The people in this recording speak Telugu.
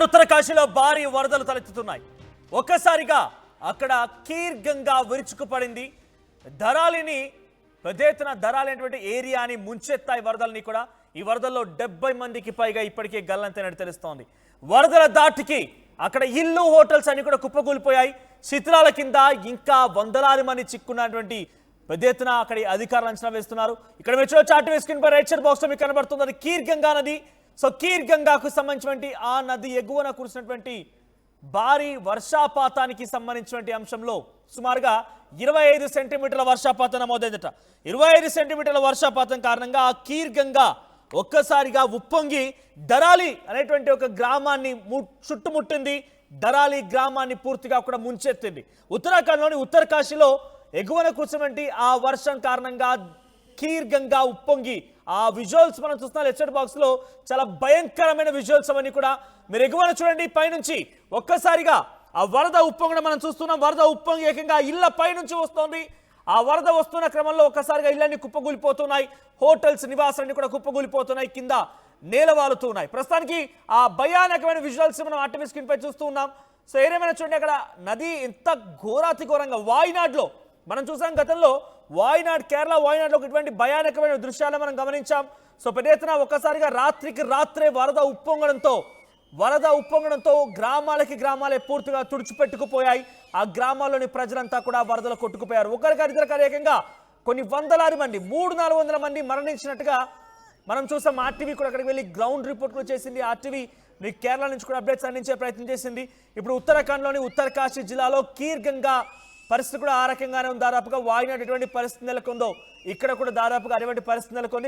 ఉత్తరకాశీలో భారీ వరదలు తలెత్తుతున్నాయి. ఒక్కసారిగా అక్కడ కీర్ గంగా విరుచుకుపడింది. ధరాలిని పెద్ద ఎత్తున ధరాలైనటువంటి ఏరియాని ముంచెత్తాయి వరదలని కూడా. ఈ వరదల్లో 70 మందికి పైగా ఇప్పటికే గల్లంతైనట్టు తెలుస్తోంది. వరదల దాటికి అక్కడ ఇల్లు హోటల్స్ అన్ని కూడా కుప్పకూలిపోయాయి. శిథిలాల కింద ఇంకా వందలాది మంది చిక్కున్నటువంటి పెద్ద ఎత్తున అక్కడి అధికారులు అంచనా వేస్తున్నారు. ఇక్కడ మీరు చూడొచ్చు, ఆర్టీవీ స్క్రీన్ పై రైట్ సైడ్ బాక్స్ లో మీకు కనబడుతుంది, అది కీర్ గంగా నది. సో కీర్ గంగాకు సంబంధించినటువంటి ఆ నది ఎగువన కురిసినటువంటి భారీ వర్షపాతానికి సంబంధించినటువంటి అంశంలో సుమారుగా 25 సెంటీమీటర్ల వర్షపాతం నమోదైందట. 25 సెంటీమీటర్ల వర్షపాతం కారణంగా ఆ కీర్ గంగా ఒక్కసారిగా ఉప్పొంగి ధరాలి అనేటువంటి ఒక గ్రామాన్ని చుట్టుముట్టింది. ధరాలి గ్రామాన్ని పూర్తిగా కూడా ముంచెత్తింది. ఉత్తరాఖండ్లోని ఉత్తరకాశీలో ఎగువన కురిసినటువంటి ఆ వర్షం కారణంగా కీర్ గంగా ఉప్పొంగి ఆ విజువల్స్ మనం చూస్తున్నాం లెఫ్ట్ సైడ్ బాక్స్ లో. చాలా భయంకరమైన విజువల్స్ అవన్నీ కూడా. మీరు ఎగువన చూడండి, పైనుంచి ఒక్కసారిగా ఆ వరద ఉప్పొంగడం మనం చూస్తున్నాం. వరద ఉప్పొంగి ఏకంగా ఇళ్ల పైనుంచి వస్తోంది. ఆ వరద వస్తున్న క్రమంలో ఒక్కసారిగా ఇళ్ళని కుప్పగూలిపోతున్నాయి. హోటల్స్, నివాసాలన్నీ కూడా కుప్పగూలిపోతున్నాయి, కింద నేలవాలుతున్నాయి. ప్రస్తుతానికి ఆ భయానకమైన విజువల్స్ మనం ఆర్టీవీ స్క్రీన్ పై చూస్తూ ఉన్నాం. సో ఏదేమైనా చూడండి, అక్కడ నది ఎంత ఘోరాతి ఘోరంగా వాయినాడ్లో మనం చూసాం. గతంలో వాయినాడ్, కేరళ వాయినాడ్లో ఇటువంటి భయానకమైన దృశ్యాలు మనం గమనించాం. సో పెద్ద ఎత్తున ఒక్కసారిగా రాత్రికి రాత్రే వరద ఉప్పొంగడంతో గ్రామాలే పూర్తిగా తుడిచిపెట్టుకుపోయాయి. ఆ గ్రామాల్లోని ప్రజలంతా కూడా వరదలు కొట్టుకుపోయారు. ఒకరిద్దరు ఏకంగా కొన్ని వందలాది మంది, 300-400 మంది మరణించినట్టుగా మనం చూసాం. ఆర్టీవీ కూడా అక్కడికి వెళ్ళి గ్రౌండ్ రిపోర్ట్ కూడా చేసింది. ఆర్టీవీ మీకు కేరళ నుంచి కూడా అప్డేట్స్ అందించే ప్రయత్నం చేసింది. ఇప్పుడు ఉత్తరాఖండ్లోని ఉత్తరకాశీ జిల్లాలో కీర్ గంగా పరిస్థితి కూడా ఆ రకంగానే ఉంది. దాదాపుగా వాయినాడు ఎటువంటి పరిస్థితి నెలకొందో ఇక్కడ కూడా దాదాపుగా అటువంటి పరిస్థితి నెలకొంది.